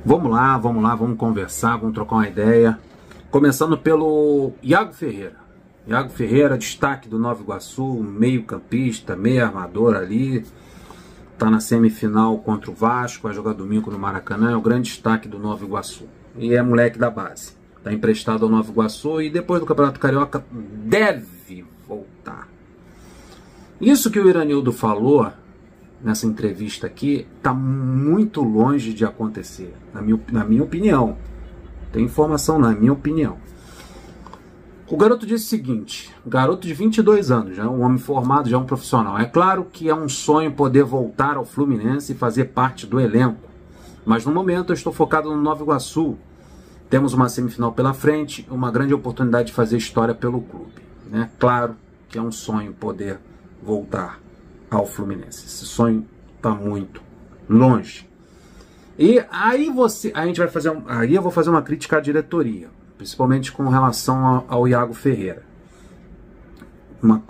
Vamos conversar, vamos trocar uma ideia. Começando pelo Iago Ferreira. Iago Ferreira, destaque do Nova Iguaçu, meio campista, meio armador ali. Tá na semifinal contra o Vasco, vai jogar domingo no Maracanã, é o grande destaque do Nova Iguaçu. E é moleque da base. Tá emprestado ao Nova Iguaçu e depois do Campeonato Carioca deve voltar. Isso que o Iranildo falou nessa entrevista aqui está muito longe de acontecer, na minha opinião. Tem informação, na minha opinião. O garoto disse o seguinte, garoto de 22 anos, já é um homem formado, já é um profissional. É claro que é um sonho poder voltar ao Fluminense e fazer parte do elenco, mas no momento eu estou focado no Nova Iguaçu. Temos uma semifinal pela frente, uma grande oportunidade de fazer história pelo clube, né? Claro que é um sonho poder voltar ao Fluminense. Esse sonho está muito longe. E aí eu vou fazer uma crítica à diretoria, principalmente com relação ao Iago Ferreira.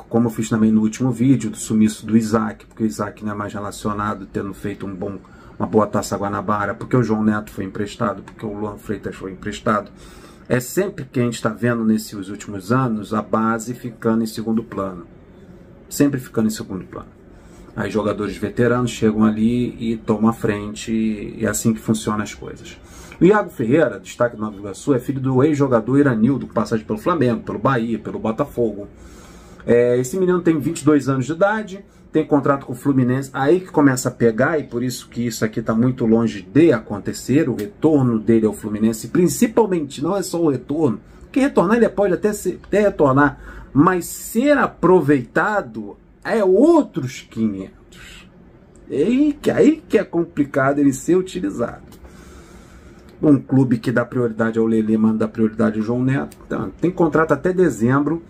Como eu fiz também no último vídeo, do sumiço do Isaac, porque o Isaac não é mais relacionado, tendo feito uma boa Taça Guanabara, porque o João Neto foi emprestado, porque o Luan Freitas foi emprestado. É sempre que a gente está vendo nesses últimos anos a base ficando em segundo plano. Sempre ficando em segundo plano. Aí jogadores veteranos chegam ali e tomam a frente, e é assim que funcionam as coisas. O Iago Ferreira, destaque do Nova Iguaçu, é filho do ex-jogador Iranildo, passagem pelo Flamengo, pelo Bahia, pelo Botafogo. Esse menino tem 22 anos de idade, tem contrato com o Fluminense, aí que começa a pegar, e por isso que isso aqui está muito longe de acontecer, o retorno dele ao Fluminense, principalmente, não é só o retorno, porque retornar ele pode até retornar, mas ser aproveitado é outros 500. Aí que é complicado ele ser utilizado. Um clube que dá prioridade ao Lelê, mas não dá prioridade ao João Neto. Então, tem contrato até dezembro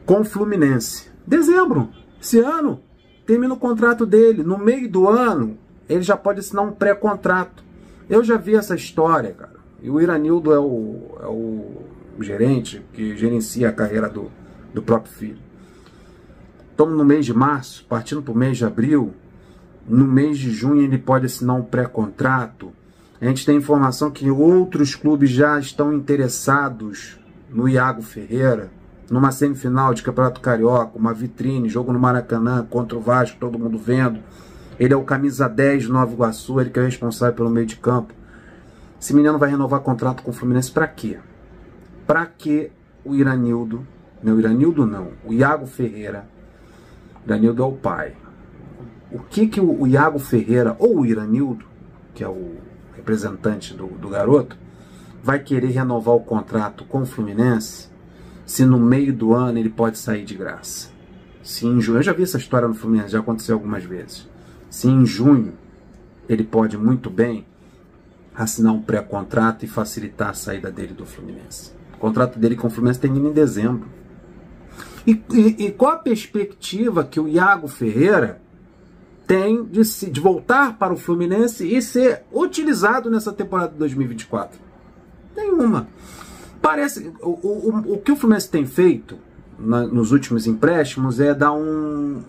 com o Fluminense. Dezembro, esse ano, termina o contrato dele. No meio do ano, ele já pode assinar um pré-contrato. Eu já vi essa história, cara. E o Iranildo é o gerente que gerencia a carreira do próprio filho. Estamos no mês de março, partindo para o mês de abril. No mês de junho ele pode assinar um pré-contrato. A gente tem informação que outros clubes já estão interessados no Iago Ferreira, numa semifinal de Campeonato Carioca, uma vitrine, jogo no Maracanã contra o Vasco, todo mundo vendo. Ele é o camisa 10 do Nova Iguaçu, ele que é responsável pelo meio de campo. Esse menino vai renovar contrato com o Fluminense para quê? Para que o Iranildo, o Iago Ferreira, Iranildo é o pai. O que o Iago Ferreira ou o Iranildo, que é o representante do garoto, vai querer renovar o contrato com o Fluminense se no meio do ano ele pode sair de graça? Se em junho, eu já vi essa história no Fluminense, já aconteceu algumas vezes. Se em junho ele pode muito bem assinar um pré-contrato e facilitar a saída dele do Fluminense. O contrato dele com o Fluminense termina em dezembro. E qual a perspectiva que o Iago Ferreira tem de voltar para o Fluminense e ser utilizado nessa temporada de 2024? Nenhuma. Parece o que o Fluminense tem feito nos últimos empréstimos é dar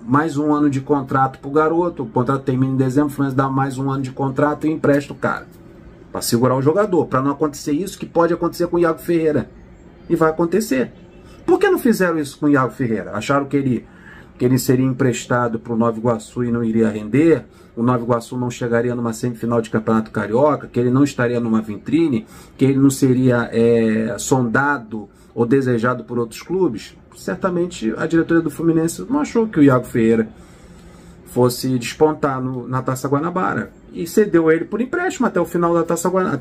mais um ano de contrato para o garoto. O contrato termina em dezembro, o Fluminense dá mais um ano de contrato e empresta o cara para segurar o jogador, para não acontecer isso que pode acontecer com o Iago Ferreira. E vai acontecer. Por que não fizeram isso com o Iago Ferreira? Acharam que ele seria emprestado para o Nova Iguaçu e não iria render, o Nova Iguaçu não chegaria numa semifinal de Campeonato Carioca, que ele não estaria numa vitrine, que ele não seria sondado ou desejado por outros clubes? Certamente a diretoria do Fluminense não achou que o Iago Ferreira fosse despontar na Taça Guanabara e cedeu ele por empréstimo até o final da Taça Guanabara,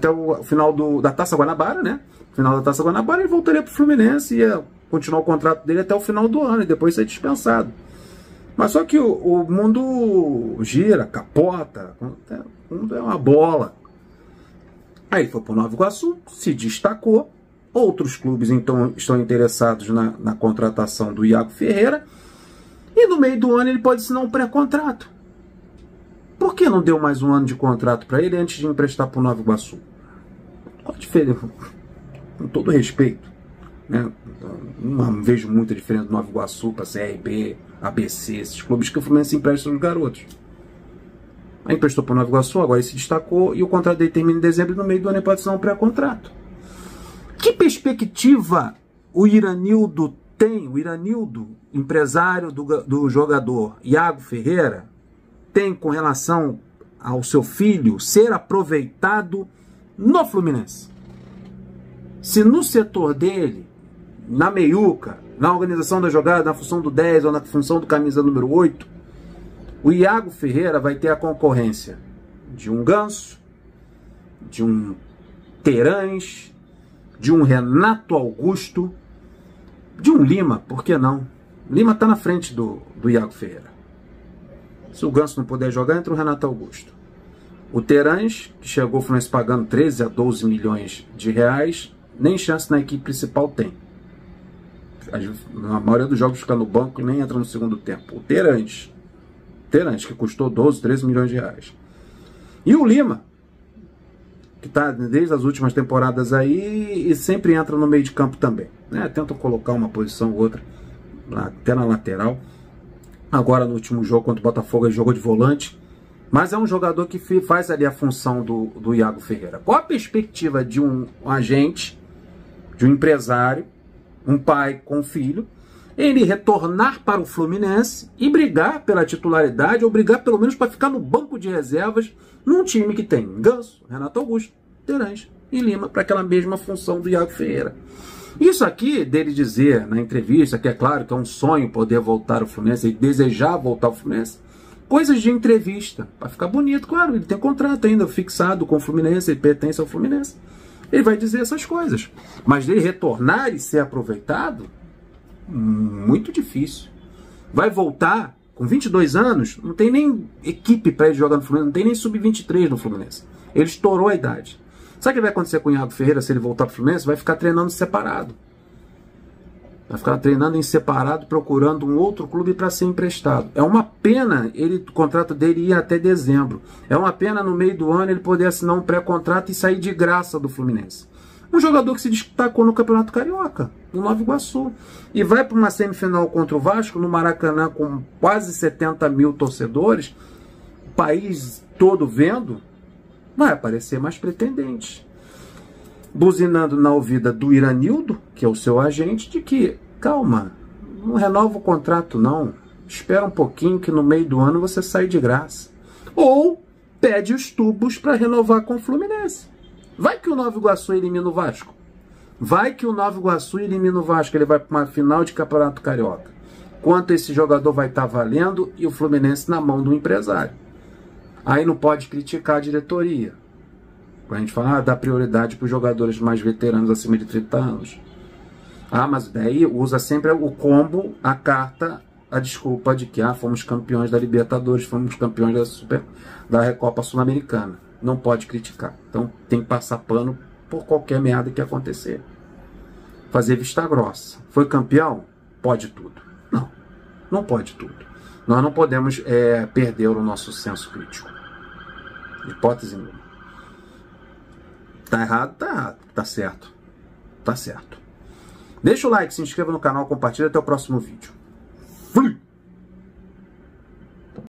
da Taça Guanabara, né? No final da Taça Guanabara ele voltaria para o Fluminense e ia continuar o contrato dele até o final do ano e depois ser dispensado. Mas só que o mundo gira, capota, o mundo é uma bola. Aí foi para o Nova Iguaçu, se destacou. Outros clubes então estão interessados na contratação do Iago Ferreira. E no meio do ano ele pode assinar um pré-contrato. Por que não deu mais um ano de contrato para ele antes de emprestar para o Nova Iguaçu? Qual a diferença? Com todo respeito, né? Não vejo muita diferença do Nova Iguaçu para CRB, ABC, esses clubes que o Fluminense empresta os garotos. Aí emprestou para o Nova Iguaçu, agora ele se destacou e o contrato dele termina em dezembro e no meio do ano ele pode assinar um pré-contrato. Que perspectiva o Iranildo tem, o Iranildo, empresário do jogador Iago Ferreira, tem com relação ao seu filho ser aproveitado no Fluminense? Se no setor dele, na meiuca, na organização da jogada, na função do 10 ou na função do camisa número 8, o Iago Ferreira vai ter a concorrência de um Ganso, de um Terãs, de um Renato Augusto, de um Lima, por que não? Lima está na frente do Iago Ferreira. Se o Ganso não puder jogar, entra o Renato Augusto. O Terãs, que chegou ao Fluminense pagando 13 a 12 milhões de reais, nem chance na equipe principal tem. Na maioria dos jogos fica no banco e nem entra no segundo tempo. O Terãs, que custou 12, 13 milhões de reais. E o Lima, que está desde as últimas temporadas aí e sempre entra no meio de campo também. Né? Tenta colocar uma posição ou outra, até na lateral. Agora no último jogo contra o Botafogo ele jogou de volante. Mas é um jogador que faz ali a função do Iago Ferreira. Qual a perspectiva de um agente, de um empresário, um pai com um filho, ele retornar para o Fluminense e brigar pela titularidade, ou brigar pelo menos para ficar no banco de reservas num time que tem Ganso, Renato Augusto, Terãs e Lima, para aquela mesma função do Iago Ferreira. Isso aqui dele dizer na entrevista, que é claro que é um sonho poder voltar ao Fluminense, e desejar voltar ao Fluminense, coisas de entrevista, para ficar bonito, claro, ele tem contrato ainda fixado com o Fluminense, ele pertence ao Fluminense, ele vai dizer essas coisas, mas dele retornar e ser aproveitado, muito difícil. Vai voltar com 22 anos, não tem nem equipe para ele jogar no Fluminense, não tem nem sub-23 no Fluminense, ele estourou a idade. Sabe o que vai acontecer com o Iago Ferreira se ele voltar para o Fluminense? Vai ficar treinando separado. Vai ficar treinando em separado, procurando um outro clube para ser emprestado. É uma pena o contrato dele ir até dezembro. É uma pena no meio do ano ele poder assinar um pré-contrato e sair de graça do Fluminense. Um jogador que se destacou no Campeonato Carioca, no Nova Iguaçu. E vai para uma semifinal contra o Vasco, no Maracanã, com quase 70 mil torcedores, o país todo vendo, vai aparecer mais pretendentes. Buzinando na ouvida do Iranildo, que é o seu agente, de que, calma, não renova o contrato não, espera um pouquinho que no meio do ano você sai de graça. Ou pede os tubos para renovar com o Fluminense. Vai que o Nova Iguaçu elimina o Vasco. Vai que o Nova Iguaçu elimina o Vasco, ele vai para uma final de Campeonato Carioca. Quanto esse jogador vai estar valendo e o Fluminense na mão do empresário. Aí não pode criticar a diretoria. A gente fala, dá prioridade para os jogadores mais veteranos acima de 30 anos. Mas daí usa sempre o combo, a carta, a desculpa de que fomos campeões da Libertadores, fomos campeões da Recopa Sul-Americana. Não pode criticar. Então tem que passar pano por qualquer merda que acontecer. Fazer vista grossa. Foi campeão? Pode tudo. Não, não pode tudo. Nós não podemos perder o nosso senso crítico. Hipótese nenhuma. Tá errado? Tá errado. Tá certo. Tá certo. Deixa o like, se inscreva no canal, compartilha. Até o próximo vídeo.